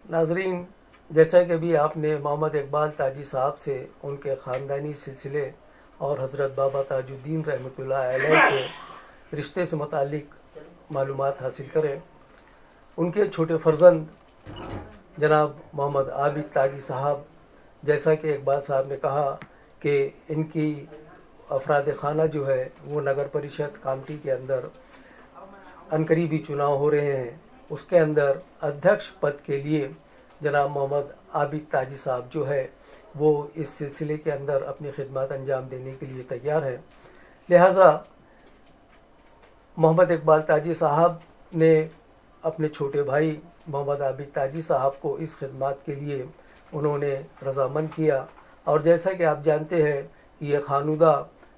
नाजरीन, जैसा कि अभी आपने मोहम्मद इकबाल ताजी साहब से उनके ख़ानदानी सिलसिले और हज़रत बाबा ताजुद्दीन रहमतुल्लाह अलैह के रिश्ते से मुतालिक मालूमात हासिल करें। उनके छोटे फर्जंद जनाब मोहम्मद आबिद ताजी साहब, जैसा कि इकबाल साहब ने कहा कि इनकी अफराद खाना जो है वो नगर परिषद कामटी के अंदर अनकरीबी चुनाव हो रहे हैं, उसके अंदर अध्यक्ष पद के लिए जनाब मोहम्मद आबिद ताजी साहब जो है वो इस सिलसिले के अंदर अपनी खिदमत अंजाम देने के लिए तैयार है। लिहाजा मोहम्मद इकबाल ताजी साहब ने अपने छोटे भाई मोहम्मद आबिद ताजी साहब को इस खिदमत के लिए उन्होंने रजामंद किया। और जैसा कि आप जानते हैं कि ये खानुदा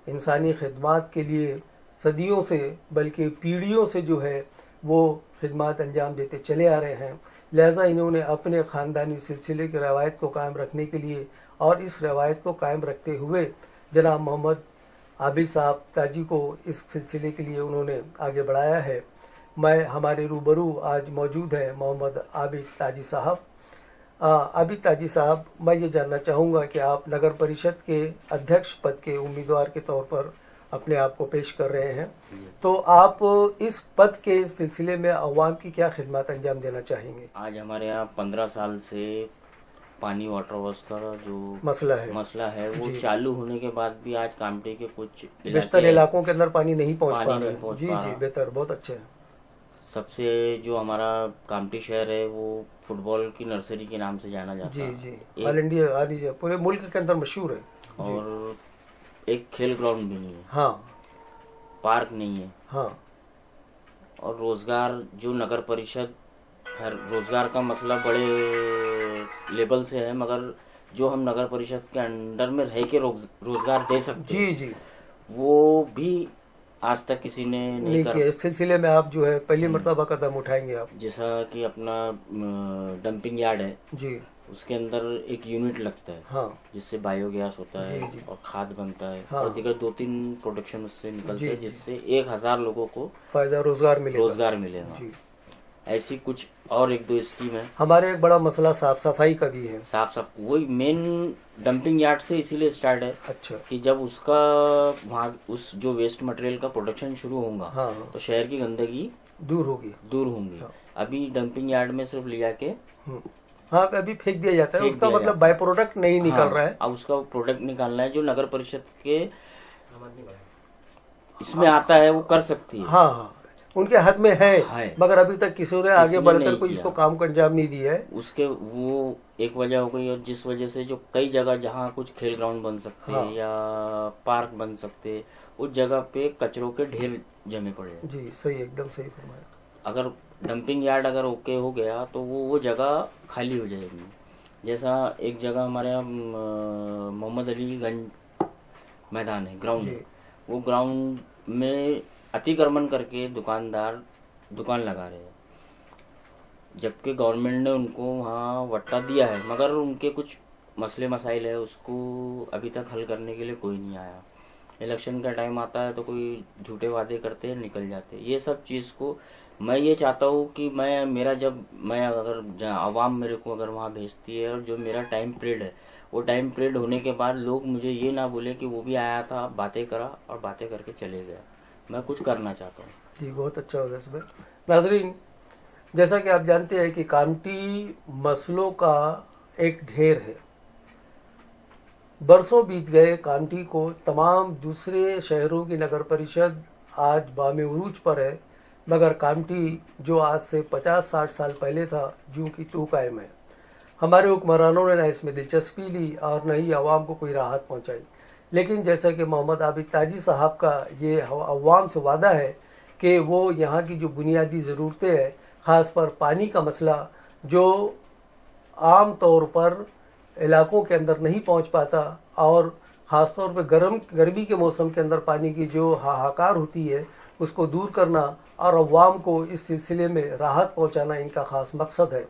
इंसानी खिदमत के लिए सदियों से बल्कि पीढ़ियों से जो है वो खिदमत अंजाम देते चले आ रहे हैं। लिहाजा इन्होंने अपने ख़ानदानी सिलसिले की रवायत को कायम रखने के लिए और इस रवायत को कायम रखते हुए जनाब मोहम्मद आबिद साहब ताजी को इस सिलसिले के लिए उन्होंने आगे बढ़ाया है। मैं हमारे रूबरू आज मौजूद है मोहम्मद आबिद ताजी साहब। आबिद ताजी साहब, मैं ये जानना चाहूँगा कि आप नगर परिषद के अध्यक्ष पद के उम्मीदवार के तौर पर अपने आप को पेश कर रहे हैं, तो आप इस पद के सिलसिले में अवाम की क्या खिदमत अंजाम देना चाहेंगे? आज हमारे यहाँ 15 साल से पानी वाटर वर्क्स का जो मसला है वो चालू होने के बाद भी आज कामटी के कुछ बेशतर इलाकों के अंदर पानी नहीं पहुँच पा रहा है। जी जी, बेहतर, बहुत अच्छे हैं। सबसे जो हमारा कामटी शहर है वो फुटबॉल की नर्सरी के नाम से जाना जाता है। जी जी, ऑल इंडिया पूरे मुल्क के अंदर मशहूर है। और एक खेल ग्राउंड भी नहीं है। हाँ, पार्क नहीं है। हाँ, और रोजगार जो नगर परिषद रोजगार का मसला बड़े लेवल से है, मगर जो हम नगर परिषद के अंडर में रह के रोजगार दे सकते जी जी, वो भी आज तक किसी ने नहीं किया। इस सिलसिले में आप जो है पहली मर्तबा कदम उठाएंगे आप? जैसा कि अपना डंपिंग यार्ड है जी, उसके अंदर एक यूनिट लगता है। हाँ, जिससे बायोगैस होता है जी। और खाद बनता है। हाँ, और दीगर 2-3 प्रोडक्शन उससे निकलते हैं जिससे 1000 लोगों को फायदा रोजगार मिलेगा। जी। ऐसी कुछ और 1-2 स्कीम है। हमारे एक बड़ा मसला साफ सफाई का भी है। साफ वही मेन डंपिंग यार्ड से इसीलिए स्टार्ट है। अच्छा, कि जब उसका वहाँ उस जो वेस्ट मटेरियल का प्रोडक्शन शुरू होगा, हाँ, तो शहर की गंदगी दूर होंगी। हाँ। अभी डंपिंग यार्ड में सिर्फ ले जाके हाँ अभी फेंक दिया जाता है, उसका मतलब बाय प्रोडक्ट नहीं निकल रहा है। अब उसका प्रोडक्ट निकालना है जो नगर परिषद के इसमें आता है वो कर सकती है। हाँ हाँ, उनके हाथ में है, मगर अभी तक किसी ने आगे बढ़कर कोई इसको काम को अंजाम नहीं दिया है। उसके वो एक वजह हो गई, और जिस वजह से जो कई जगह जहाँ कुछ खेल ग्राउंड बन सकते हैं या पार्क बन सकते, उस जगह पे कचरों के ढेर जमे पड़े। जी सही, एकदम सही फरमाया। अगर डंपिंग यार्ड अगर ओके हो गया तो वो जगह खाली हो जाएगी। जैसा एक जगह हमारे यहाँ मोहम्मद अलीगंज मैदान है, ग्राउंड, वो ग्राउंड में अतिक्रमण करके दुकानदार दुकान लगा रहे हैं, जबकि गवर्नमेंट ने उनको वहाँ वट्टा दिया है, मगर उनके कुछ मसले मसाइल है, उसको अभी तक हल करने के लिए कोई नहीं आया। इलेक्शन का टाइम आता है तो कोई झूठे वादे करते हैं, निकल जाते हैं। ये सब चीज़ को मैं ये चाहता हूँ कि मैं अगर आवाम मेरे को अगर वहाँ भेजती है, और जो मेरा टाइम पीरियड है वो टाइम पीरियड होने के बाद लोग मुझे ये ना बोले कि वो भी आया था, बातें करा और बातें करके चले गया। मैं कुछ करना चाहता हूँ। जी बहुत अच्छा होगा इसमें। नाजरीन, जैसा कि आप जानते हैं कि कामटी मसलों का एक ढेर है। बरसों बीत गए, कामटी को तमाम दूसरे शहरों की नगर परिषद आज बामे उरूज पर है, मगर कामटी जो आज से 50-60 साल पहले था जूं की तू कायम है। हमारे हुक्मरानों ने न इसमें दिलचस्पी ली और न ही अवाम को कोई राहत पहुंचाई। लेकिन जैसा कि मोहम्मद आबिद ताजी साहब का ये अवाम से वादा है कि वो यहाँ की जो बुनियादी ज़रूरतें हैं, ख़ास पर पानी का मसला जो आम तौर पर इलाकों के अंदर नहीं पहुँच पाता, और ख़ास तौर पर गर्मी के मौसम के अंदर पानी की जो हाहाकार होती है उसको दूर करना और अवाम को इस सिलसिले में राहत पहुँचाना इनका ख़ास मकसद है।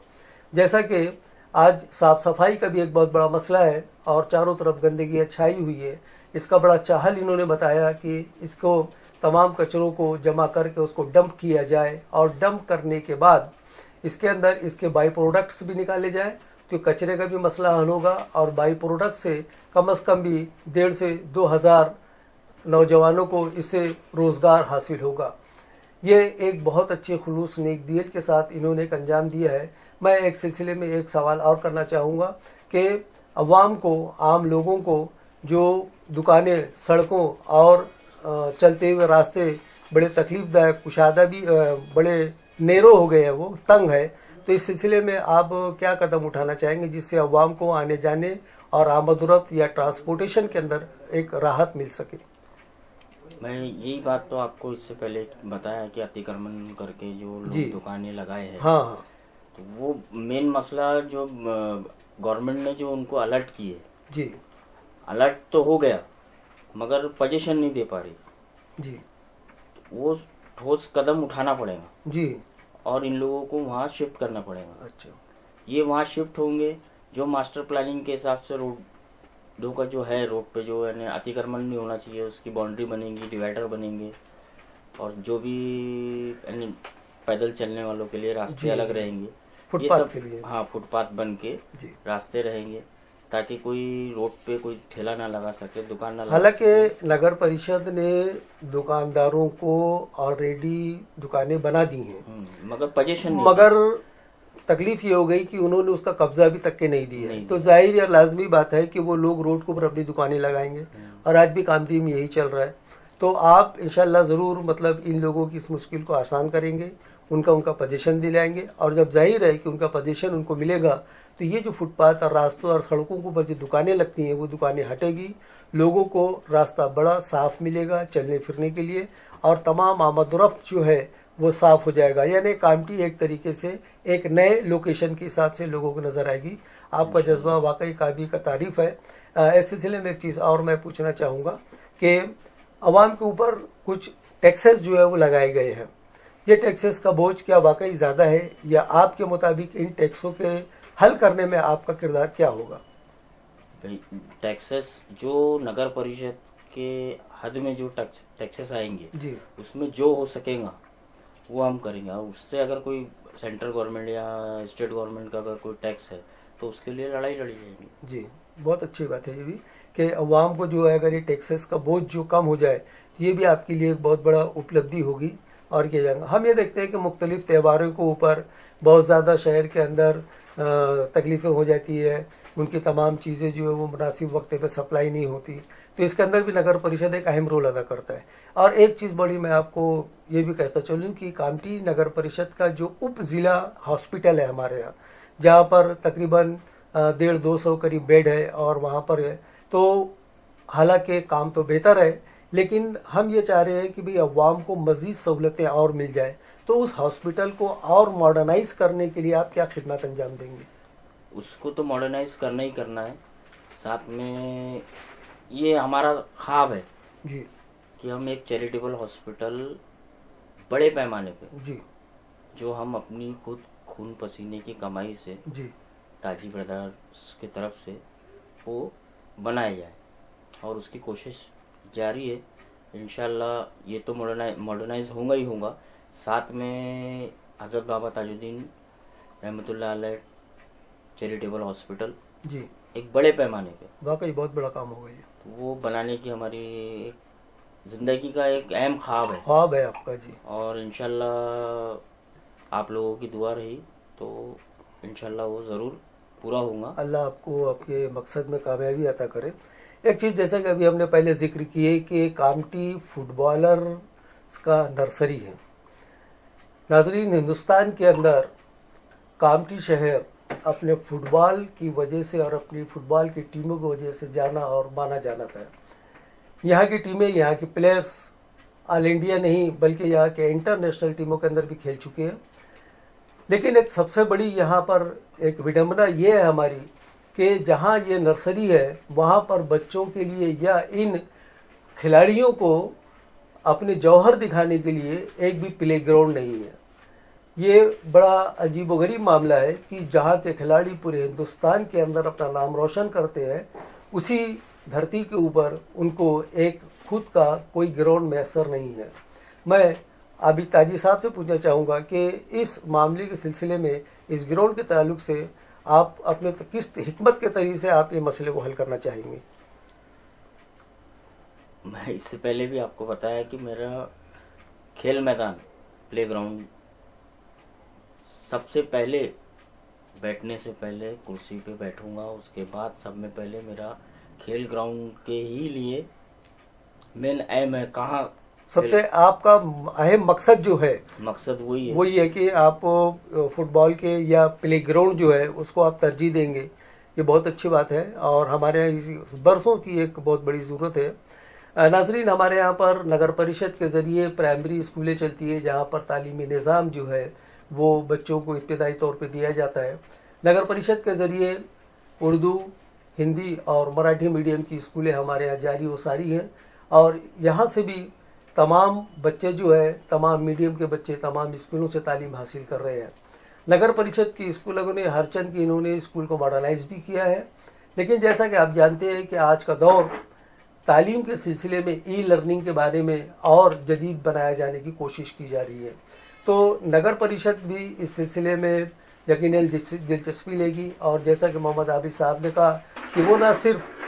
जैसा कि आज साफ़ सफाई का भी एक बहुत बड़ा मसला है और चारों तरफ गंदगी छाई हुई है, इसका बड़ा चाहल इन्होंने बताया कि इसको तमाम कचरों को जमा करके उसको डंप किया जाए, और डंप करने के बाद इसके अंदर इसके बाई प्रोडक्ट्स भी निकाले जाए तो कचरे का भी मसला हल होगा, और बाई प्रोडक्ट से कम भी 1,500 से 2,000 नौजवानों को इससे रोज़गार हासिल होगा। ये एक बहुत अच्छे खुलूस नेक दिल के साथ इन्होंने एक अंजाम दिया है। मैं एक सिलसिले में एक सवाल और करना चाहूँगा कि अवाम को, आम लोगों को, जो दुकानें, सड़कों और चलते हुए रास्ते बड़े तकलीफ़दायक, कुशादा भी बड़े नेरो हो गए हैं, वो तंग है, तो इस सिलसिले में आप क्या कदम उठाना चाहेंगे जिससे अवाम को आने जाने और आमदोरफ्त या ट्रांसपोर्टेशन के अंदर एक राहत मिल सके? मैं यही बात तो आपको इससे पहले बताया कि अतिक्रमण करके जो लोग दुकानें लगाए हैं, हाँ, तो वो मेन मसला जो गवर्नमेंट ने जो उनको अलर्ट किए जी, अलर्ट तो हो गया मगर पोजीशन नहीं दे पा रही जी, वो ठोस कदम उठाना पड़ेगा जी, और इन लोगों को वहाँ शिफ्ट करना पड़ेगा। अच्छा, ये वहाँ शिफ्ट होंगे, जो मास्टर प्लानिंग के हिसाब से रोडों का जो है, रोड पे जो है अतिक्रमण नहीं होना चाहिए, उसकी बाउंड्री बनेंगी, डिवाइडर बनेंगे, और जो भी पैदल चलने वालों के लिए रास्ते अलग रहेंगे, फुटपाथ के लिए, हाँ, फुटपाथ बन के रास्ते रहेंगे ताकि कोई रोड पे कोई ठेला ना लगा सके, दुकान ना लगा। हालांकि नगर परिषद ने दुकानदारों को ऑलरेडी दुकानें बना दी हैं, मगर पोजीशन नहीं, मगर तकलीफ ये हो गई कि उन्होंने उसका कब्जा अभी तक के नहीं दिया है। तो जाहिर या लाजमी बात है कि वो लोग रोड के ऊपर अपनी दुकानें लगाएंगे, और आज भी कामती में यही चल रहा है। तो आप इंशाल्लाह ज़रूर मतलब इन लोगों की इस मुश्किल को आसान करेंगे, उनका पोजीशन दिलाएंगे, और जब जाहिर है कि उनका पोजीशन उनको मिलेगा तो ये जो फुटपाथ और रास्तों और सड़कों के ऊपर जो दुकानें लगती हैं वो दुकानें हटेगी, लोगों को रास्ता बड़ा साफ मिलेगा चलने फिरने के लिए, और तमाम आमदोरफ्त जो है वो साफ हो जाएगा। यानी कामटी एक तरीके से एक नए लोकेशन के हिसाब से लोगों को नज़र आएगी। आपका जज्बा वाकई काबिल का तारीफ़ है। इस सिलसिले में एक चीज़ और मैं पूछना चाहूँगा कि अवाम के ऊपर कुछ टैक्सेस जो है वो लगाए गए हैं, ये टैक्सेस का बोझ क्या वाकई ज़्यादा है, या आपके मुताबिक इन टैक्सों के हल करने में आपका किरदार क्या होगा? टैक्सेस जो नगर परिषद के हद में जो टैक्सेस आएंगे जी, उसमें जो हो सकेगा वो हम करेंगे, और उससे अगर कोई सेंट्रल गवर्नमेंट या स्टेट गवर्नमेंट का अगर कोई टैक्स है तो उसके लिए लड़ाई लड़ी जाएगी। जी, बहुत अच्छी बात है ये भी कि अवाम को जो है अगर ये टैक्सेस का बोझ जो कम हो जाए तो ये भी आपके लिए एक बहुत बड़ा उपलब्धि होगी और किया जाएगा। हम ये देखते हैं कि मुख्तलिफ त्योहारों के ऊपर बहुत ज़्यादा शहर के अंदर तकलीफ़ें हो जाती है, उनकी तमाम चीज़ें जो है वो मुनासिब वक्त पे सप्लाई नहीं होती, तो इसके अंदर भी नगर परिषद एक अहम रोल अदा करता है। और एक चीज़ बड़ी मैं आपको ये भी कहता चलूँ कि कामटी नगर परिषद का जो उप ज़िला हॉस्पिटल है हमारे यहाँ, जहाँ पर तकरीबन 150-200 करीब बेड है और वहाँ पर है, तो हालांकि काम तो बेहतर है, लेकिन हम ये चाह रहे हैं कि भाई अवाम को मज़ीद सहूलतें और मिल जाए, तो उस हॉस्पिटल को और मॉडर्नाइज करने के लिए आप क्या खिदमत अंजाम देंगे? उसको तो मॉडर्नाइज करना ही करना है, साथ में ये हमारा ख्वाब है जी कि हम एक चैरिटेबल हॉस्पिटल बड़े पैमाने पे, जी, जो हम अपनी खुद खून पसीने की कमाई से जी, ताजी ब्रदर्स की तरफ से वो बनाया जाए, और उसकी कोशिश जारी है। इंशाल्लाह ये तो मॉडर्नाइज होगा ही होगा। साथ में हज़रत बाबा ताजुद्दीन रहमतुल्लाह अलैह चैरिटेबल हॉस्पिटल जी, एक बड़े पैमाने पे, वाकई बहुत बड़ा काम हो गया, तो वो बनाने की हमारी एक ज़िंदगी का एक अहम ख्वाब है आपका जी। और इंशाल्लाह आप लोगों की दुआ रही तो इंशाल्लाह वो ज़रूर पूरा होगा। अल्लाह आपको आपके मकसद में कामयाबी अता करे। एक चीज़ जैसा कि अभी हमने पहले जिक्र किए कि कामटी फुटबॉलर का नर्सरी है। नाज़रीन, हिंदुस्तान के अंदर कामटी शहर अपने फुटबॉल की वजह से और अपनी फुटबॉल की टीमों की वजह से जाना और माना जाना था। यहाँ की टीमें, यहाँ के प्लेयर्स ऑल इंडिया नहीं बल्कि यहाँ के इंटरनेशनल टीमों के अंदर भी खेल चुके हैं। लेकिन एक सबसे बड़ी यहाँ पर एक विडंबना ये है हमारी कि जहाँ ये नर्सरी है वहाँ पर बच्चों के लिए या इन खिलाड़ियों को अपने जौहर दिखाने के लिए एक भी प्लेग्राउंड नहीं है। ये बड़ा अजीबोगरीब मामला है कि जहाँ के खिलाड़ी पूरे हिंदुस्तान के अंदर अपना नाम रोशन करते हैं, उसी धरती के ऊपर उनको एक खुद का कोई ग्राउंड मैसर नहीं है। मैं आबिद ताजी साहब से पूछना चाहूँगा कि इस मामले के सिलसिले में, इस ग्राउंड के ताल्लुक से आप अपने किस हिकमत के तरीके से आप ये मसले को हल करना चाहेंगे? मैं इससे पहले भी आपको बताया कि मेरा खेल मैदान, प्ले ग्राउंड, सबसे पहले बैठने से पहले कुर्सी पे बैठूंगा, उसके बाद सब में पहले मेरा खेल ग्राउंड के ही लिए मेन एम है। कहाँ सबसे आपका अहम मकसद जो है, मकसद वही है कि आप फुटबॉल के या प्ले ग्राउंड जो है उसको आप तरजीह देंगे। ये बहुत अच्छी बात है और हमारे यहाँ इस बरसों की एक बहुत बड़ी ज़रूरत है। नाजरीन, हमारे यहाँ पर नगर परिषद के ज़रिए प्राइमरी स्कूलें चलती है जहाँ पर तालीमी निज़ाम जो है वो बच्चों को इब्तदाई तौर पे दिया जाता है। नगर परिषद के ज़रिए उर्दू, हिंदी और मराठी मीडियम की स्कूलें हमारे यहाँ जारी व सारी हैं और यहाँ से भी तमाम बच्चे जो है, तमाम मीडियम के बच्चे तमाम स्कूलों से तालीम हासिल कर रहे हैं। नगर परिषद की स्कूलों ने हर चंद की इन्होंने स्कूल को मॉडर्नाइज भी किया है, लेकिन जैसा कि आप जानते हैं कि आज का दौर तालीम के सिलसिले में ई लर्निंग के बारे में और जदीद बनाया जाने की कोशिश की जा रही है। तो नगर परिषद भी इस सिलसिले में यकीनन दिलचस्पी लेगी और जैसा कि मोहम्मद आबिद साहब ने कहा कि वो ना सिर्फ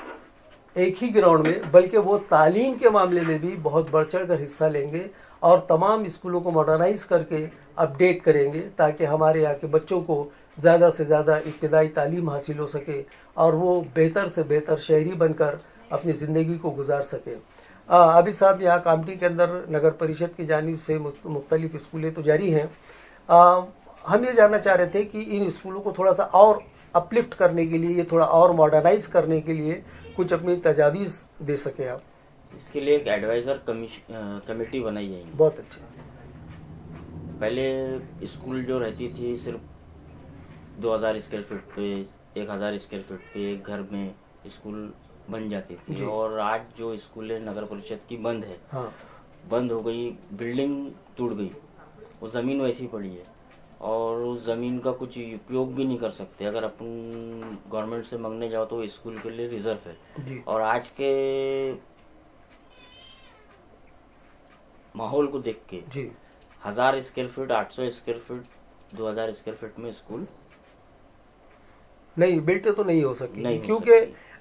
एक ही ग्राउंड में बल्कि वो तालीम के मामले में भी बहुत बढ़ चढ़ कर हिस्सा लेंगे और तमाम स्कूलों को मॉडर्नाइज करके अपडेट करेंगे ताकि हमारे यहाँ के बच्चों को ज़्यादा से ज़्यादा इब्तदाई तालीम हासिल हो सके और वो बेहतर से बेहतर शहरी बनकर अपनी ज़िंदगी को गुजार सके। आबिद साहब, यहाँ कामटी के अंदर नगर परिषद की जानिब से मुख्तलिफ स्कूलें तो जारी हैं। हम ये जानना चाह रहे थे कि इन स्कूलों को थोड़ा सा और अपलिफ्ट करने के लिए, ये थोड़ा और मॉडर्नाइज करने के लिए कुछ अपनी तजावीज़ दे सके आप। इसके लिए एक एडवाइजर कमेटी बनाई जाएगी। बहुत अच्छे। पहले स्कूल जो रहती थी सिर्फ 2000 स्क्वायर फीट पे, 1000 स्क्वायर फीट पे एक घर में स्कूल बन जाती थी और आज जो स्कूल नगर परिषद की बंद है, हाँ, बंद हो गई, बिल्डिंग टूट गई, वो ज़मीन वैसी पड़ी है और उस ज़मीन का कुछ उपयोग भी नहीं कर सकते। अगर अपन गवर्नमेंट से मांगने जाओ तो स्कूल के लिए रिजर्व है और आज के माहौल को देख के 1000 square feet, 800 square feet, 2000 square feet में स्कूल नहीं बिल्ट तो नहीं हो सकती, क्योंकि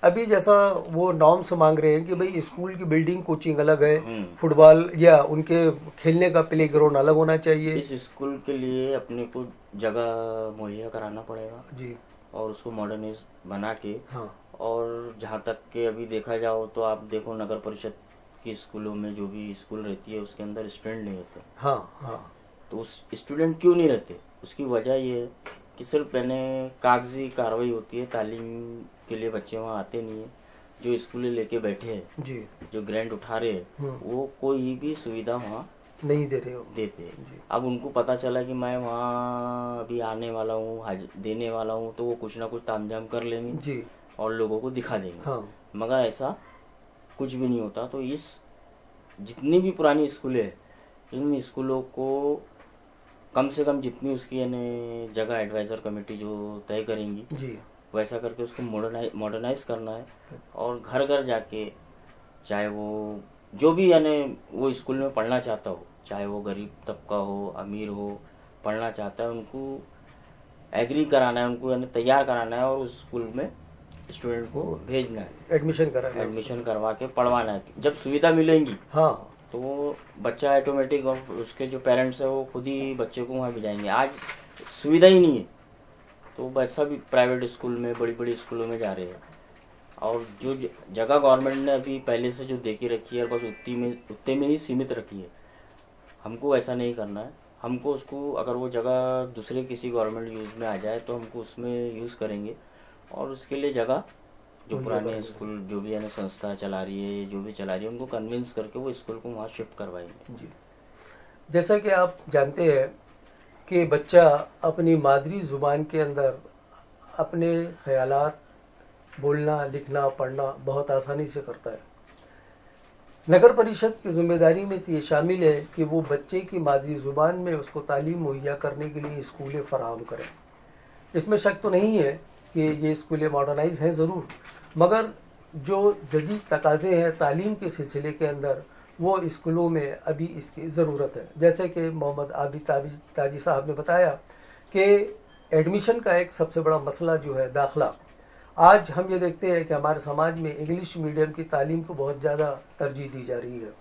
अभी जैसा वो नॉर्म्स मांग रहे हैं कि भाई स्कूल की बिल्डिंग, कोचिंग अलग है, फुटबॉल या उनके खेलने का प्ले ग्राउंड अलग होना चाहिए। इस स्कूल के लिए अपने को जगह मुहैया कराना पड़ेगा जी और उसको मॉडर्नाइज बना के। हाँ। और जहाँ तक के अभी देखा जाओ तो आप देखो नगर परिषद की स्कूलों में जो भी स्कूल रहती है उसके अंदर स्टूडेंट नहीं रहते। हाँ हाँ। तो उस स्टूडेंट क्यों नहीं रहते, उसकी वजह ये है कि सिर्फ कागजी कार्रवाई होती है, तालीम के लिए बच्चे वहाँ आते नहीं है। जो स्कूलें लेके बैठे हैं जी, जो ग्रांट उठा रहे हैं वो कोई भी सुविधा वहाँ नहीं दे रहे हो देते हैं। अब उनको पता चला कि मैं वहाँ अभी आने वाला हूँ, देने वाला हूँ, तो वो कुछ ना कुछ तामझाम कर लेंगे जी और लोगों को दिखा देंगे। हाँ। मगर ऐसा कुछ भी नहीं होता। तो इस जितनी भी पुरानी स्कूलें हैं इन स्कूलों को कम से कम जितनी उसकी जगह एडवाइजर कमेटी जो तय करेंगी जी, वैसा करके उसको मॉडर्नाइज करना है और घर घर जाके, चाहे वो जो भी वो स्कूल में पढ़ना चाहता हो, चाहे वो गरीब तबका हो, अमीर हो, पढ़ना चाहता है, उनको एग्री कराना है, उनको तैयार कराना है और उस स्कूल में स्टूडेंट को भेजना है, एडमिशन करवा के पढ़वाना है। जब सुविधा मिलेंगी हाँ तो वो बच्चा ऑटोमेटिक और उसके जो पेरेंट्स है वो खुद ही बच्चे को वहाँ भेजाएंगे। आज सुविधा ही नहीं है तो वैसा भी प्राइवेट स्कूल में, बड़ी बड़ी स्कूलों में जा रहे हैं और जो जगह गवर्नमेंट ने अभी पहले से जो देखी रखी है बस उतने में ही सीमित रखी है। हमको ऐसा नहीं करना है। हमको उसको, अगर वो जगह दूसरे किसी गवर्नमेंट यूज़ में आ जाए तो हमको उसमें यूज़ करेंगे और उसके लिए जगह जो पुराने स्कूल जो भी संस्था चला रही है, जो भी चला रही है, उनको कन्विंस करके वो स्कूल को वहाँ शिफ्ट करवाएंगे। जी, जैसा कि आप जानते हैं कि बच्चा अपनी मादरी ज़ुबान के अंदर अपने ख्यालात बोलना, लिखना, पढ़ना बहुत आसानी से करता है। नगर परिषद की जिम्मेदारी में तो ये शामिल है कि वो बच्चे की मादरी ज़ुबान में उसको तालीम मुहैया करने के लिए स्कूलें फराहम करें। इसमें शक तो नहीं है कि ये स्कूलें मॉडर्नाइज हैं ज़रूर, मगर जो जदीद तकाज़े हैं तालीम के सिलसिले के अंदर वो स्कूलों में अभी इसकी ज़रूरत है। जैसे कि मोहम्मद आबिद ताजी साहब ने बताया कि एडमिशन का एक सबसे बड़ा मसला जो है दाखिला, आज हम ये देखते हैं कि हमारे समाज में इंग्लिश मीडियम की तालीम को बहुत ज़्यादा तरजीह दी जा रही है।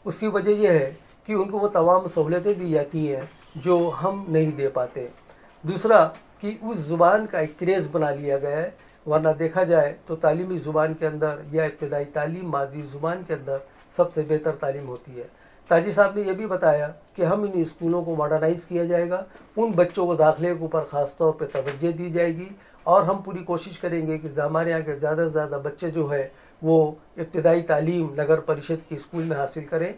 उसकी वजह यह है कि उनको वो तमाम सहूलतें दी जाती हैं जो हम नहीं दे पाते। दूसरा कि उस ज़ुबान का एक क्रेज़ बना लिया गया है, वरना देखा जाए तो तालीमी ज़ुबान के अंदर या इब्तदाई तालीम मादरी ज़ुबान के अंदर सबसे बेहतर तालीम होती है। ताजी साहब ने यह भी बताया कि हम इन स्कूलों को मॉडर्नाइज़ किया जाएगा, उन बच्चों को दाखिले के ऊपर ख़ास तौर पर तवज्जो दी जाएगी और हम पूरी कोशिश करेंगे कि हमारे यहाँ के ज़्यादा से ज़्यादा बच्चे जो है वो इब्तदाई तालीम नगर परिषद के स्कूल में हासिल करें।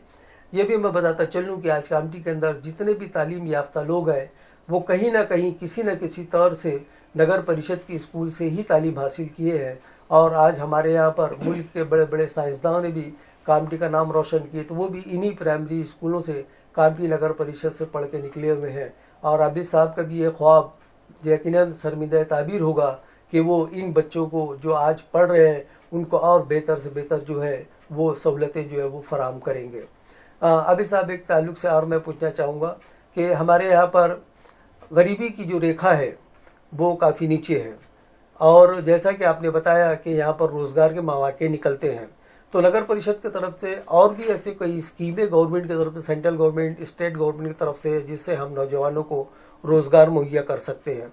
ये भी मैं बताता चलूँ कि आज कामटी के अंदर जितने भी तालीम याफ्ता लोग हैं वो कहीं ना कहीं किसी न किसी तौर से नगर परिषद के स्कूल से ही तालीम हासिल किए हैं। और आज हमारे यहाँ पर मुल्क के बड़े बड़े साइंसदानों ने भी कामटी का नाम रोशन किए, तो वो भी इन्हीं प्राइमरी स्कूलों से कामटी नगर परिषद से पढ़ के निकले हुए हैं। और आबिद साहब का भी ये ख्वाब यकीनन शर्मिंदा ताबीर होगा कि वो इन बच्चों को जो आज पढ़ रहे हैं उनको और बेहतर से बेहतर जो है वो सहूलतें जो है वो फराम करेंगे। आबिद साहब एक ताल्लुक से और मैं पूछना चाहूँगा कि हमारे यहाँ पर गरीबी की जो रेखा है वो काफ़ी नीचे है, और जैसा कि आपने बताया कि यहाँ पर रोज़गार के मौके निकलते हैं, तो नगर परिषद की तरफ से और भी ऐसे कई स्कीमें गवर्नमेंट की तरफ से, सेंट्रल गवर्नमेंट, स्टेट गवर्नमेंट की तरफ से, जिससे हम नौजवानों को रोज़गार मुहैया कर सकते हैं।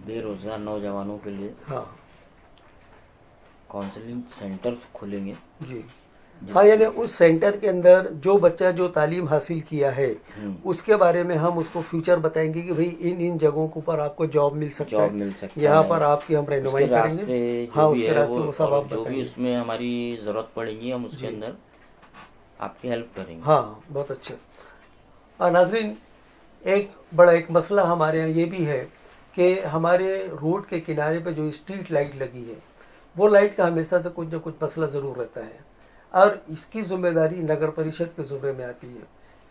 बेरोजगार नौजवानों के लिए हाँ, काउंसलिंग सेंटर खुलेंगे जी हाँ, यानी उस सेंटर के अंदर जो बच्चा जो तालीम हासिल किया है उसके बारे में हम उसको फ्यूचर बताएंगे कि भाई इन जगहों के ऊपर आपको जॉब मिल सकता है, यहाँ पर आपकी हम रहनुमाई करेंगे। हाँ, उसके रास्ते वो सब आप जो भी उसमें हमारी जरूरत पड़ेगी हम उसके अंदर आपकी हेल्प करेंगे। हाँ, बहुत अच्छा। नाजरीन, एक मसला हमारे यहाँ ये भी है कि हमारे रोड के किनारे पे जो स्ट्रीट लाइट लगी है वो लाइट का हमेशा से कुछ न कुछ मसला ज़रूर रहता है और इसकी जिम्मेदारी नगर परिषद के ज़ुम्मे में आती है।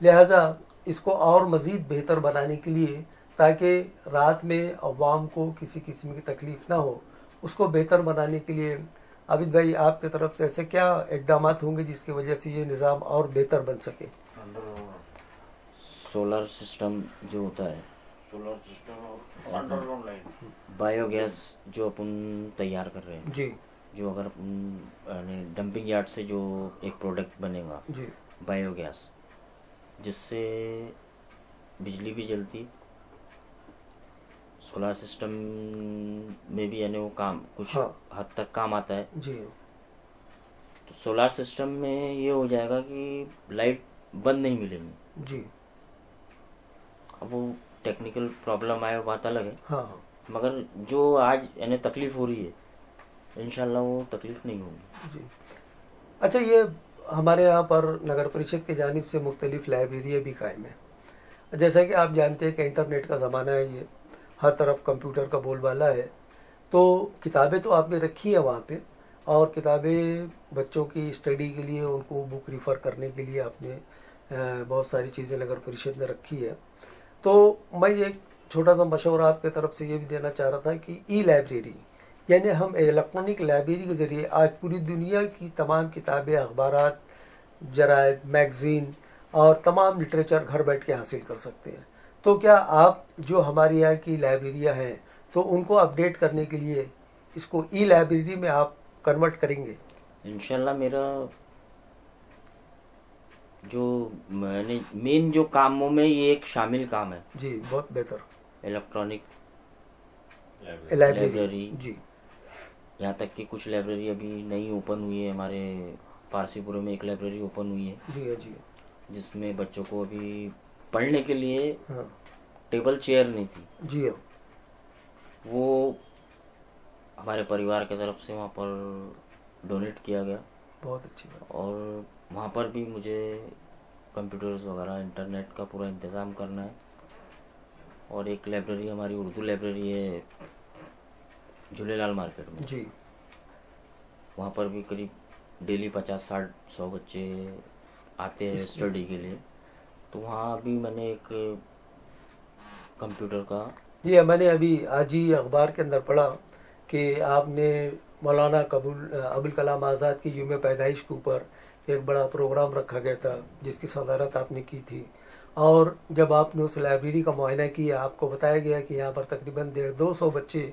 लिहाजा इसको और मज़ीद बेहतर बनाने के लिए, ताकि रात में अवाम को किसी किस्म की तकलीफ़ ना हो, उसको बेहतर बनाने के लिए आबिद भाई आपकी तरफ से ऐसे क्या इक़दाम होंगे जिसकी वजह से ये निज़ाम और बेहतर बन सके? सोलर सिस्टम जो होता है, solar system, underground line, biogas जो अपन तैयार कर रहे हैं जी, जो अगर डंपिंग यार्ड से जो एक प्रोडक्ट बनेगा जी, बायोगैस, जिससे बिजली भी जलती, सोलर सिस्टम में भी यानी वो काम कुछ हाँ, हद तक काम आता है। जी, तो सोलर सिस्टम में ये हो जाएगा कि लाइट बंद नहीं मिलेगी। जी, अब वो टेक्निकल प्रॉब्लम आए वो बात अलग है, हाँ, मगर जो आज यानी तकलीफ हो रही है इंशाल्लाह वो तकलीफ नहीं होगी। जी। अच्छा, ये हमारे यहाँ पर नगर परिषद की जानिब से मुख्तलिफ लाइब्रेरियाँ भी कायम हैं। जैसा कि आप जानते हैं कि इंटरनेट का ज़माना है, ये हर तरफ कंप्यूटर का बोलबाला है, तो किताबें तो आपने रखी है वहाँ पे, और किताबें बच्चों की स्टडी के लिए, उनको बुक रिफ़र करने के लिए आपने बहुत सारी चीज़ें नगर परिषद ने रखी है। तो मैं एक छोटा सा मशवरा आपके तरफ से ये भी देना चाह रहा था कि ई लाइब्रेरी, यानी हम इलेक्ट्रॉनिक लाइब्रेरी के ज़रिए आज पूरी दुनिया की तमाम किताबें, अखबारात, जरायद, मैगज़ीन और तमाम लिटरेचर घर बैठ के हासिल कर सकते हैं। तो क्या आप जो हमारे यहाँ की लाइब्रेरियाँ हैं तो उनको अपडेट करने के लिए इसको ई लाइब्रेरी में आप कन्वर्ट करेंगे? इंशाल्लाह मेरा जो मैंने मेन जो कामों में ये एक शामिल काम है। जी, बहुत बेहतर। इलेक्ट्रॉनिक लाइब्रेरी, जी, यहाँ तक कि कुछ लाइब्रेरी अभी नई ओपन हुई है, हमारे पारसीपुर में एक लाइब्रेरी ओपन हुई है जी, है जी, जिसमें बच्चों को अभी पढ़ने के लिए हाँ, टेबल चेयर नहीं थी, जी, हाँ, वो हमारे परिवार की तरफ से वहाँ पर डोनेट किया गया। बहुत अच्छी बात। और वहाँ पर भी मुझे कंप्यूटर्स वगैरह इंटरनेट का पूरा इंतज़ाम करना है। और एक लाइब्रेरी हमारी उर्दू लाइब्रेरी है झूलेलाल मार्केट में, जी, वहाँ पर भी करीब डेली 50-60-100 बच्चे आते हैं स्टडी के लिए। तो वहाँ भी मैंने एक कंप्यूटर का, जी, मैंने अभी आज ही अखबार के अंदर पढ़ा कि आपने मौलाना अबुल कलाम आज़ाद की यूम पैदाइश के ऊपर एक बड़ा प्रोग्राम रखा गया था जिसकी सदारत आपने की थी, और जब आपने उस लाइब्रेरी का मुआयना किया आपको बताया गया कि यहाँ पर तकरीबन 150-200 बच्चे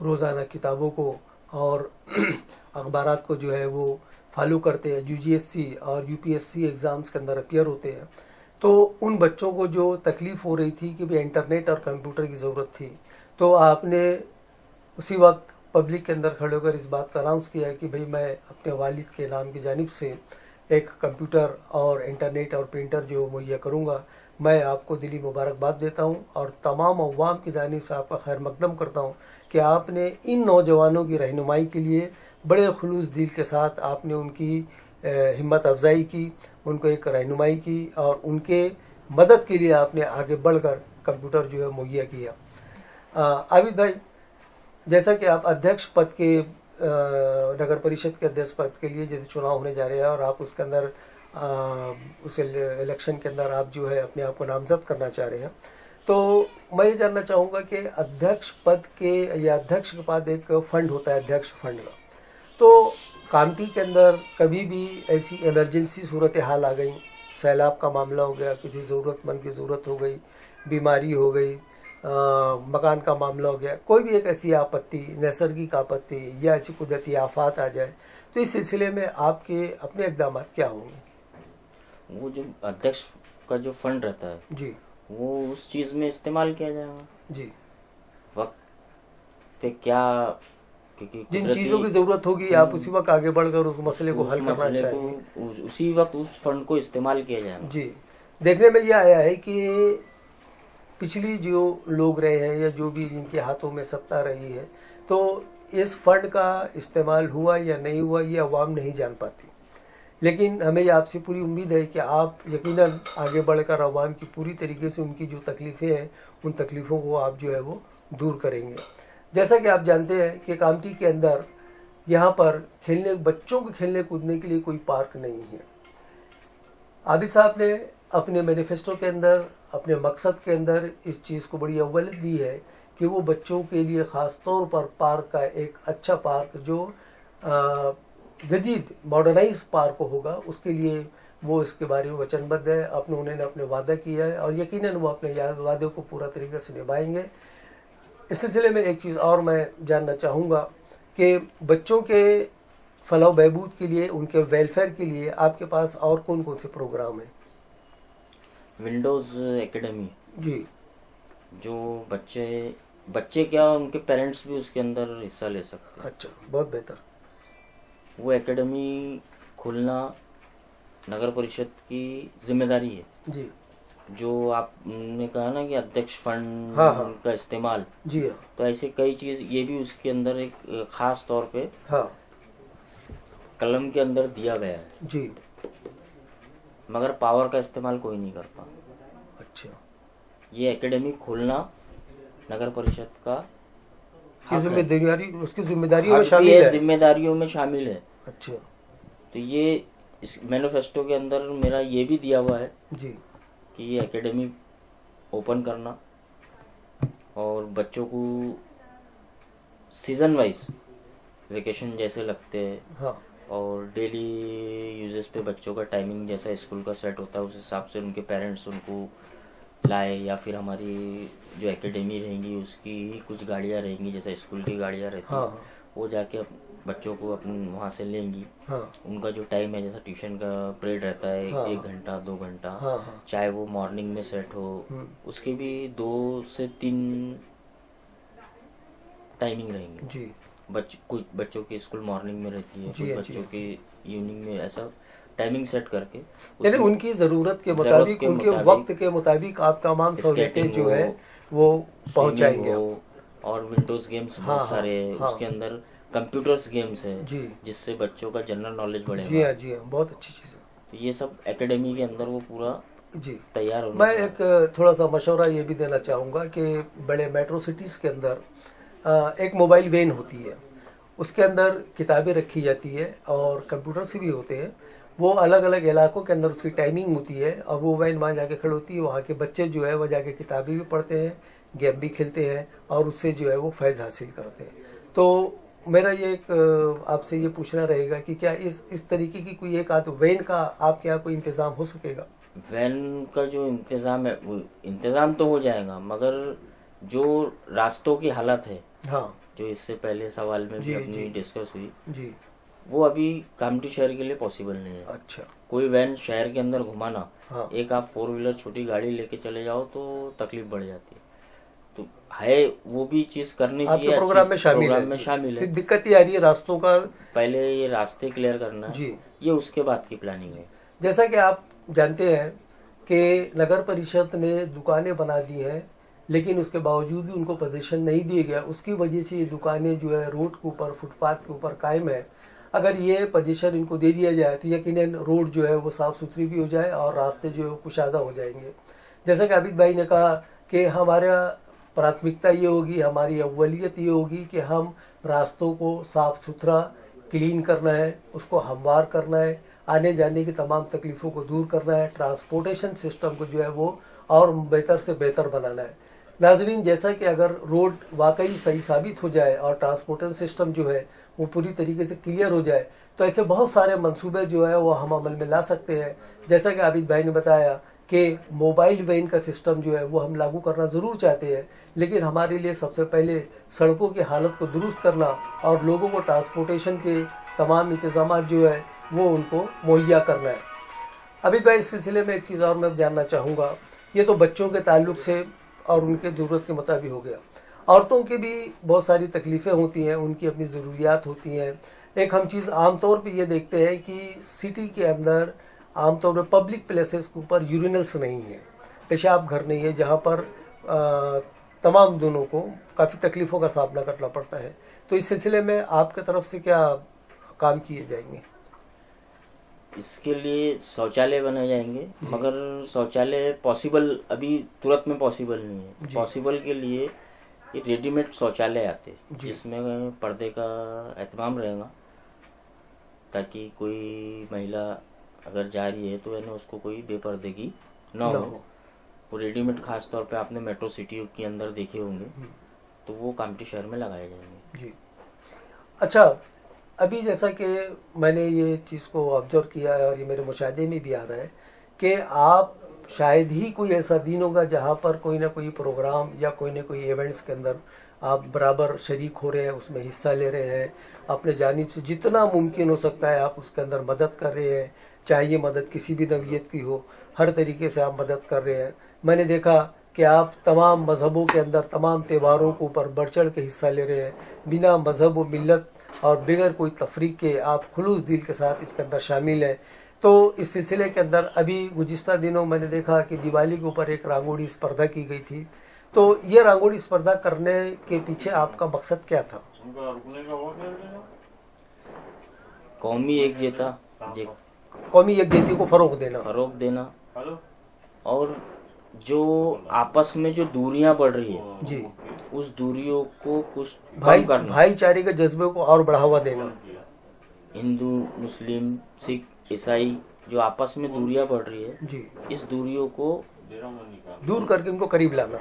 रोज़ाना किताबों को और अखबारात को जो है वो फॉलो करते हैं, यूजीएससी और यूपीएससी एग्ज़ाम्स के अंदर अपीयर होते हैं। तो उन बच्चों को जो तकलीफ़ हो रही थी कि भाई इंटरनेट और कंप्यूटर की ज़रूरत थी, तो आपने उसी वक्त पब्लिक के अंदर खड़े होकर इस बात का अनाउंस किया कि भाई मैं अपने वालिद के नाम की जानिब से एक कंप्यूटर और इंटरनेट और प्रिंटर जो मुहैया करूँगा। मैं आपको दिली मुबारकबाद देता हूँ और तमाम अवाम की जानिब से आपका खैर मकदम करता हूँ कि आपने इन नौजवानों की रहनुमाई के लिए बड़े खुलूस दिल के साथ आपने उनकी हिम्मत अफजाई की, उनको एक रहनुमाई की और उनके मदद के लिए आपने आगे बढ़कर कंप्यूटर जो है मुहैया किया। आबिद भाई, जैसा कि आप अध्यक्ष पद के नगर परिषद के अध्यक्ष पद के लिए जैसे चुनाव होने जा रहे हैं और आप उसके अंदर उस इलेक्शन के अंदर आप जो है अपने आप को नामजद करना चाह रहे हैं, तो मैं ये जानना चाहूँगा कि अध्यक्ष पद के या अध्यक्ष के बाद एक फंड होता है अध्यक्ष फंड का, तो कामटी के अंदर कभी भी ऐसी इमरजेंसी सूरत हाल आ गई, सैलाब का मामला हो गया, किसी ज़रूरतमंद की ज़रूरत हो गई, बीमारी हो गई, मकान का मामला हो गया, कोई भी एक ऐसी आपत्ति, नैसर्गिक आपत्ति या ऐसी कुदरती आफात आ जाए, तो इस सिलसिले में आपके अपने इक़दाम क्या होंगे? वो जो अध्यक्ष का जो फंड रहता है जी, वो उस चीज़ में इस्तेमाल किया जाएगा जी, वक्त पे क्या, क्योंकि जिन चीज़ों की ज़रूरत होगी आप उसी वक्त आगे बढ़कर उस मसले को हल करना चाहिए। उसी वक्त उस फंड को इस्तेमाल किया जाएगा। जी, देखने में यह आया है कि पिछली जो लोग रहे हैं या जो भी जिनके हाथों में सत्ता रही है, तो इस फंड का इस्तेमाल हुआ या नहीं हुआ ये अवाम नहीं जान पाती, लेकिन हमें आपसे पूरी उम्मीद है कि आप यकीनन आगे बढ़कर अवाम की पूरी तरीके से उनकी जो तकलीफ़ें हैं उन तकलीफ़ों को आप जो है वो दूर करेंगे। जैसा कि आप जानते हैं कि कामटी के अंदर यहाँ पर बच्चों को खेलने कूदने के लिए कोई पार्क नहीं है। आबिद साहब ने अपने मैनिफेस्टो के अंदर, अपने मकसद के अंदर इस चीज़ को बड़ी अव्वल दी है कि वो बच्चों के लिए ख़ास तौर पर पार्क का एक अच्छा पार्क जो जदीद मॉडर्नाइज पार्क होगा उसके लिए वो इसके बारे में वचनबद्ध है। उन्होंने अपने वादा किया है और यकीनन वो अपने वादे को पूरा तरीके से निभाएंगे। इस सिलसिले में एक चीज़ और मैं जानना चाहूँगा कि बच्चों के फलाह बहबूद के लिए, उनके वेलफेयर के लिए आपके पास और कौन कौन से प्रोग्राम हैं? विंडोज़ एकेडमी जी, जो बच्चे क्या उनके पेरेंट्स भी उसके अंदर हिस्सा ले सकते हैं। अच्छा, बहुत बेहतर। वो एकेडमी खोलना नगर परिषद की जिम्मेदारी है। जी, जो आपने कहा ना कि अध्यक्ष फंड हाँ। का इस्तेमाल, जी हाँ, तो ऐसे कई चीज ये भी उसके अंदर एक खास तौर पे हाँ, कलम के अंदर दिया गया है, जी, मगर पावर का इस्तेमाल कोई नहीं करता। अच्छा, ये एकेडमी खोलना नगर परिषद का की जिम्मेदारी, उसकी जिम्मेदारियों में शामिल है। जिम्मेदारियों में शामिल है। अच्छा, तो ये इस मैनिफेस्टो के अंदर मेरा ये भी दिया हुआ है जी, कि ये एकेडमी ओपन करना और बच्चों को सीजन वाइज वेकेशन जैसे लगते हैं, हाँ, और डेली यूजेस पे बच्चों का टाइमिंग जैसा स्कूल का सेट होता है उस हिसाब से उनके पेरेंट्स उनको लाए, या फिर हमारी जो एकेडमी रहेंगी उसकी ही कुछ गाड़ियाँ रहेंगी जैसे स्कूल की गाड़ियाँ रहती हैं, हाँ, वो जाके बच्चों को अपन वहाँ से लेंगी। हाँ, उनका जो टाइम है जैसा ट्यूशन का पीरियड रहता है, हाँ, 1 घंटा 2 घंटा, हाँ, हाँ, चाहे वो मॉर्निंग में सेट हो, उसके भी 2 से 3 टाइमिंग रहेंगे। जी, कुछ बच्चों की स्कूल मॉर्निंग में रहती है, जी, कुछ बच्चों की इवनिंग में, ऐसा टाइमिंग सेट करके यानी उनकी ज़रूरत के मुताबिक, उनके वक्त के मुताबिक आप तमाम सहूलियतें जो है वो पहुंचाएंगे। और विंडोज गेम्स बहुत हाँ, सारे हैं, हाँ, उसके अंदर कंप्यूटर्स गेम्स है जी, जिससे बच्चों का जनरल नॉलेज बढ़ेगा। जी हाँ, जी हाँ, बहुत अच्छी चीज़ है। तो ये सब एकेडमी के अंदर वो पूरा जी, तैयार होने मैं एक थोड़ा सा मशवरा ये भी देना चाहूँगा कि बड़े मेट्रो सिटीज़ के अंदर एक मोबाइल वैन होती है, उसके अंदर किताबें रखी जाती है और कंप्यूटर्स भी होते हैं। वो अलग अलग इलाकों के अंदर उसकी टाइमिंग होती है और वो वैन वहाँ जाके खड़ी होती है। वहाँ के बच्चे जो है वो जाके किताबें भी पढ़ते हैं, गेम भी खेलते हैं और उससे जो है वो फैज़ हासिल करते हैं। तो मेरा ये एक आपसे ये पूछना रहेगा कि क्या इस तरीके की कोई एक आध वैन का आपके यहाँ कोई इंतजाम हो सकेगा? वैन का जो इंतजाम है वो इंतजाम तो हो जाएगा, मगर जो रास्तों की हालत है, हाँ जो इससे पहले सवाल में भी जी, अपनी जी। डिस्कस हुई, जी, वो अभी कामठी शहर के लिए पॉसिबल नहीं है। अच्छा, कोई वैन शहर के अंदर घुमाना, हाँ एक आप 4 व्हीलर छोटी गाड़ी लेके चले जाओ तो तकलीफ बढ़ जाती है। तो है वो भी चीज करनी चाहिए, आपके प्रोग्राम में शामिल प्रोग्राम है में जी। शामिल फिर है। दिक्कत ये आ रही है रास्तों का। पहले ये रास्ते क्लियर करना है, जी, ये उसके बाद की प्लानिंग है। जैसा कि आप जानते हैं कि नगर परिषद ने दुकानें बना दी हैं, लेकिन उसके बावजूद भी उनको पोजीशन नहीं दिया गया। उसकी वजह से ये दुकानें जो है रोड के ऊपर, फुटपाथ के ऊपर कायम है। अगर ये पोजीशन इनको दे दिया जाए तो यकीनन रोड जो है वो साफ सुथरी भी हो जाए और रास्ते जो है वो कुशादा हो जाएंगे। जैसा कि आबिद भाई ने कहा कि हमारा प्राथमिकता ये होगी, हमारी अव्वलियत ये होगी कि हम रास्तों को साफ सुथरा क्लीन करना है, उसको हमवार करना है, आने जाने की तमाम तकलीफ़ों को दूर करना है, ट्रांसपोर्टेशन सिस्टम को जो है वो और बेहतर से बेहतर बनाना है। नाजरीन, जैसा कि अगर रोड वाकई सही साबित हो जाए और ट्रांसपोर्टेशन सिस्टम जो है वो पूरी तरीके से क्लियर हो जाए तो ऐसे बहुत सारे मंसूबे जो है वो हम अमल में ला सकते हैं। जैसा कि आबिद भाई ने बताया कि मोबाइल वैन का सिस्टम जो है वो हम लागू करना ज़रूर चाहते हैं, लेकिन हमारे लिए सबसे पहले सड़कों की हालत को दुरुस्त करना और लोगों को ट्रांसपोर्टेशन के तमाम इंतजाम जो है वो उनको मुहैया करना है। आबिद भाई, इस सिलसिले में एक चीज़ और मैं जानना चाहूँगा, ये तो बच्चों के ताल्लुक से और उनके ज़रूरत के मुताबिक हो गया। औरतों की भी बहुत सारी तकलीफ़ें होती हैं, उनकी अपनी ज़रूरियात होती हैं। एक हम चीज़ आमतौर पे ये देखते हैं कि सिटी के अंदर आमतौर पर पब्लिक प्लेसेस के ऊपर यूरिनल्स नहीं है, पेशाब घर नहीं है, जहाँ पर तमाम दोनों को काफ़ी तकलीफ़ों का सामना करना पड़ता है। तो इस सिलसिले में आपके तरफ से क्या काम किए जाएंगे? इसके लिए शौचालय बनाए जाएंगे, मगर शौचालय पॉसिबल अभी तुरंत में पॉसिबल नहीं है। पॉसिबल के लिए ये रेडीमेड शौचालय आते हैं जिसमें पर्दे का एहतमाम रहेगा, ताकि कोई महिला अगर जा रही है तो यानी उसको कोई बेपर्दगी न हो। वो रेडीमेड खास तौर पे आपने मेट्रो सिटी के अंदर देखे होंगे, तो वो कामठी शहर में लगाए जाएंगे। जी, अच्छा, अभी जैसा कि मैंने ये चीज़ को ऑब्जर्व किया है और ये मेरे मुशाहदे में भी आ रहा है कि आप शायद ही कोई ऐसा दिन होगा जहाँ पर कोई ना कोई प्रोग्राम या कोई ना कोई इवेंट्स के अंदर आप बराबर शरीक हो रहे हैं, उसमें हिस्सा ले रहे हैं, अपने जानिब से जितना मुमकिन हो सकता है आप उसके अंदर मदद कर रहे हैं, चाहे ये मदद किसी भी नौइयत की हो, हर तरीके से आप मदद कर रहे हैं। मैंने देखा कि आप तमाम मजहबों के अंदर तमाम त्योहारों के ऊपर बढ़ चढ़ के हिस्सा ले रहे हैं, बिना मजहब व मिल्लत और बगैर कोई तफरीक के आप खुलूस दिल के साथ इसके अंदर शामिल हैं। तो इस सिलसिले के अंदर अभी गुज़िश्ता दिनों मैंने देखा कि दिवाली के ऊपर एक रंगोली स्पर्धा की गई थी। तो ये रंगोली स्पर्धा करने के पीछे आपका मकसद क्या था? उनका रुकने का हुआ क्या? कौमी एकजुटता, कौमी यकजहती को फरोग देना हेलो, और जो आपस में जो दूरियां बढ़ रही है जी, उस दूरियों को कुछ कम करना, भाईचारे के जज्बे को और बढ़ावा देना। हिंदू, मुस्लिम, सिख, ईसाई जो आपस में दूरियां बढ़ रही है जी, इस दूरियों को दूर करके इनको करीब लाना,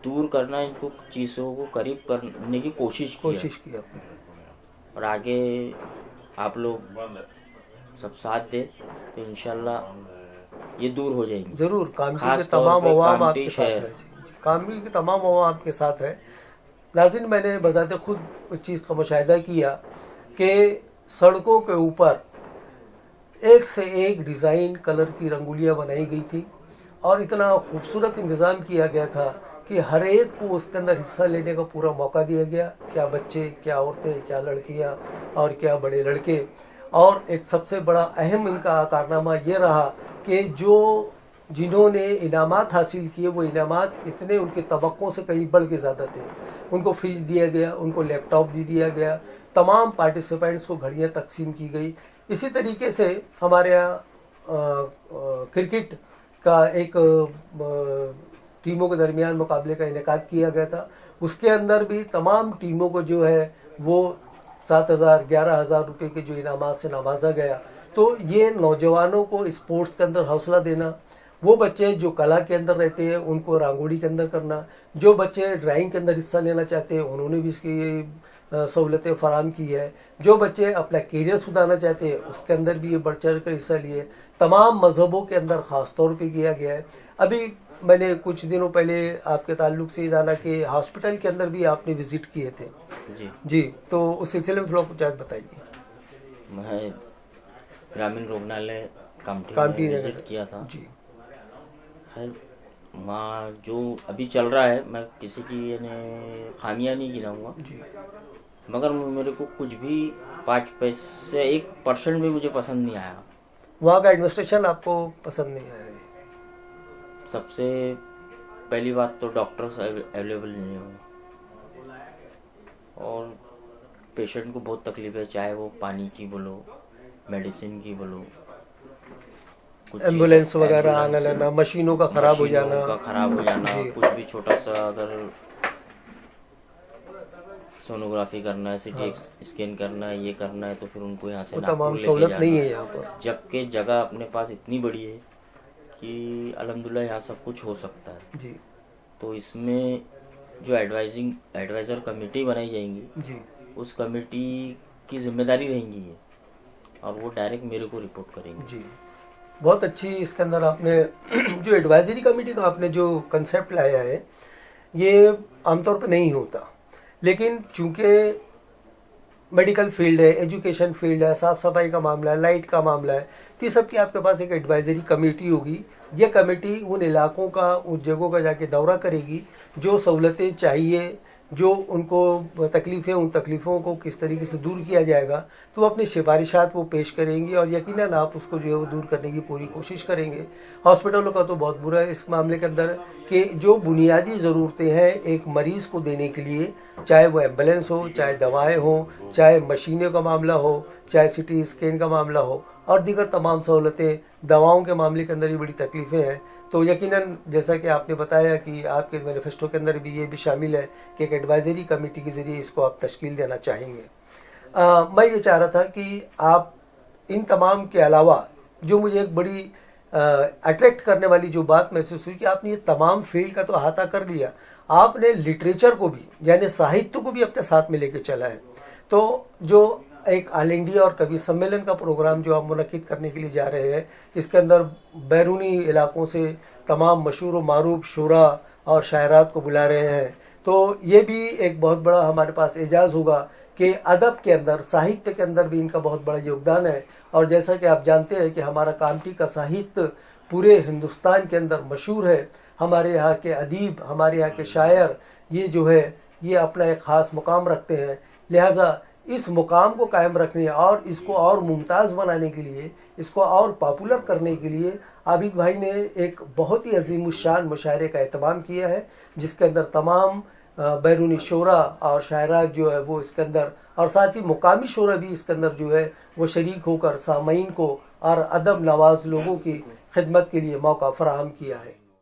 दूर करना, इनको चीजों को करीब करने की कोशिश की और आगे आप लोग सब साथ दे तो इंशाल्लाह ये दूर हो जाएंगे। जरूर कामठी के खास तौर तमाम पे अवाम कामठी आपके साथ शहर। है, कामठी के तमाम अवाम आपके साथ है। नाज़रीन, मैंने बजाते खुद उस चीज़ का मुशाहिदा किया कि सड़कों के ऊपर एक से एक डिज़ाइन कलर की रंगोलियाँ बनाई गई थी और इतना खूबसूरत इंतज़ाम किया गया था कि हर एक को उसके अंदर हिस्सा लेने का पूरा मौका दिया गया, क्या बच्चे, क्या औरतें, क्या लड़कियाँ और क्या बड़े लड़के। और एक सबसे बड़ा अहम इनका कारनामा ये रहा कि जिन्होंने इनामात हासिल किए वो इनामात इतने उनके तवक्कों से कहीं बढ़ के ज़्यादा थे। उनको फ्रिज दिया गया, उनको लैपटॉप भी दिया गया, तमाम पार्टिसिपेंट्स को घड़ियाँ तकसीम की गई। इसी तरीके से हमारे यहाँ क्रिकेट का एक टीमों के दरमियान मुकाबले का इनेकाद किया गया था। उसके अंदर भी तमाम टीमों को जो है वो 7,000 11,000 रुपये के जो इनामात से नवाजा गया। तो ये नौजवानों को स्पोर्ट्स के अंदर हौसला देना, वो बच्चे जो कला के अंदर रहते हैं उनको रंगोली के अंदर करना, जो बच्चे ड्राइंग के अंदर हिस्सा लेना चाहते हैं उन्होंने भी इसकी सहूलतें फराम की है। जो बच्चे अपना करियर सुधारना चाहते हैं उसके अंदर भी ये बढ़ चढ़ कर हिस्सा लिए। तमाम मजहबों के अंदर ख़ास तौर पे किया गया है। अभी मैंने कुछ दिनों पहले आपके ताल्लुक से जाना कि हॉस्पिटल के अंदर भी आपने विजिट किए थे। जी, तो उस सिलसिले में थोड़ा कुछ आज बताइए। मैं ग्रामीण रुग्णालय कामठी कामठी में नगर। विजिट किया था। जी है वहाँ जो अभी चल रहा है, मैं किसी की यानी खामियां नहीं गिनाऊंगा, जी मगर मेरे को कुछ भी 5 पैसे 1% भी मुझे पसंद नहीं आया। वहाँ का एडमिनिस्ट्रेशन आपको पसंद नहीं आया है? सबसे पहली बात तो डॉक्टर्स अवेलेबल नहीं हुए और पेशेंट को बहुत तकलीफ है, चाहे वो पानी की बोलो, मेडिसिन की बोलो, कुछ एम्बुलेंस चीज़- वगैरह आना एम्बुलेंस, लेना, मशीनों का खराब हो मशीनों जाना। का खराब हो जाना, जी। कुछ भी छोटा सा अगर सोनोग्राफी करना है, सीटी स्कैन करना है, ये करना है, तो फिर उनको यहाँ से वो नागपुर तमाम लेके सहूलत जाना नहीं है यहाँ पर। जबकि जगह अपने पास इतनी बड़ी है कि अल्हम्दुलिल्लाह यहाँ सब कुछ हो सकता है। जी तो इसमें जो एडवाइजर कमेटी बनाई जाएंगी, जी उस कमेटी की जिम्मेदारी रहेंगी ये, और वो डायरेक्ट मेरे को रिपोर्ट करेंगे। जी, बहुत अच्छी इसके अंदर आपने जो एडवाइजरी कमेटी का आपने जो कंसेप्ट लाया है, ये आमतौर पर नहीं होता, लेकिन चूंकि मेडिकल फील्ड है, एजुकेशन फील्ड है, साफ सफाई का मामला है, लाइट का मामला है, तो ये सब की आपके पास एक एडवाइजरी कमेटी होगी। ये कमेटी उन इलाकों का, उन जगहों का जाके दौरा करेगी, जो सहूलतें चाहिए, जो उनको तकलीफ़ें, उन तकलीफ़ों को किस तरीके से दूर किया जाएगा, तो वो अपनी सिफारिशात वो पेश करेंगी और यकीनन आप उसको जो है वो दूर करने की पूरी कोशिश करेंगे। हॉस्पिटलों का तो बहुत बुरा है इस मामले के अंदर कि जो बुनियादी ज़रूरतें हैं एक मरीज़ को देने के लिए, चाहे वो एम्बुलेंस हो, चाहे दवाएं हो, चाहे मशीनों का मामला हो, चाहे सिटी स्कैन का मामला हो और दीगर तमाम सहूलतें, दवाओं के मामले के अंदर ये बड़ी तकलीफ़ें हैं। तो यकीनन जैसा कि आपने बताया कि आपके मैनिफेस्टो के अंदर भी ये भी शामिल है कि एक एडवाइजरी कमेटी के ज़रिए इसको आप तश्कील देना चाहेंगे। मैं ये चाह रहा था कि आप इन तमाम के अलावा जो मुझे एक बड़ी अट्रैक्ट करने वाली जो बात महसूस हुई कि आपने ये तमाम फील्ड का तो अहाता कर लिया, आपने लिटरेचर को भी यानी साहित्य को भी अपने साथ में लेके चला है। तो जो एक ऑल इंडिया और कवि सम्मेलन का प्रोग्राम जो आप मुनक्किद करने के लिए जा रहे हैं, इसके अंदर बैरूनी इलाकों से तमाम मशहूर व मारूफ शुरा और शायरात को बुला रहे हैं, तो ये भी एक बहुत बड़ा हमारे पास एजाज़ होगा कि अदब के अंदर, साहित्य के अंदर भी इनका बहुत बड़ा योगदान है। और जैसा कि आप जानते हैं कि हमारा कामठी का साहित्य पूरे हिंदुस्तान के अंदर मशहूर है। हमारे यहाँ के अदीब, हमारे यहाँ के शायर, ये जो है ये अपना एक ख़ास मुकाम रखते हैं। लिहाजा इस मुकाम को कायम रखने और इसको और मुमताज़ बनाने के लिए, इसको और पॉपुलर करने के लिए आबिद भाई ने एक बहुत ही अजीमुशान मुशायरे का एहतमाम किया है, जिसके अंदर तमाम बैरूनी शोरा और शायरात जो है वो इसके अंदर, और साथ ही मुकामी शोरा भी इसके अंदर जो है वो शरीक होकर सामईन को और अदब नवाज लोगों की खिदमत के लिए मौका फराहम किया है।